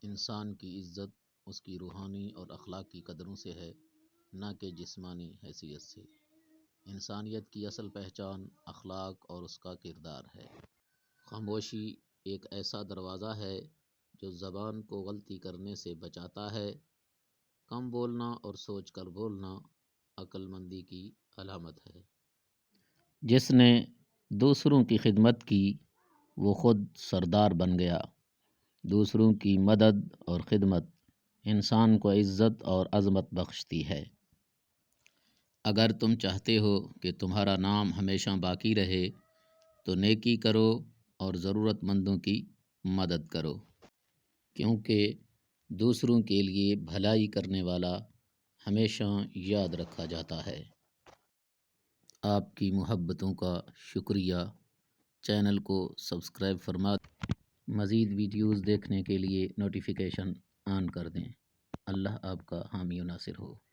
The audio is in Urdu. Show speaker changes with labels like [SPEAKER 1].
[SPEAKER 1] انسان کی عزت اس کی روحانی اور اخلاقی قدروں سے ہے، نہ کہ جسمانی حیثیت سے۔ انسانیت کی اصل پہچان اخلاق اور اس کا کردار ہے۔ خاموشی ایک ایسا دروازہ ہے جو زبان کو غلطی کرنے سے بچاتا ہے۔ کم بولنا اور سوچ کر بولنا عقل مندی کی علامت ہے۔ جس نے دوسروں کی خدمت کی وہ خود سردار بن گیا۔ دوسروں کی مدد اور خدمت انسان کو عزت اور عظمت بخشتی ہے۔ اگر تم چاہتے ہو کہ تمہارا نام ہمیشہ باقی رہے تو نیکی کرو اور ضرورت مندوں کی مدد کرو، کیونکہ دوسروں کے لیے بھلائی کرنے والا ہمیشہ یاد رکھا جاتا ہے۔ آپ کی محبتوں کا شکریہ۔ چینل کو سبسکرائب فرما مزید ویڈیوز دیکھنے کے لیے نوٹیفیکیشن آن کر دیں۔ اللہ آپ کا حامی و ناصر ہو۔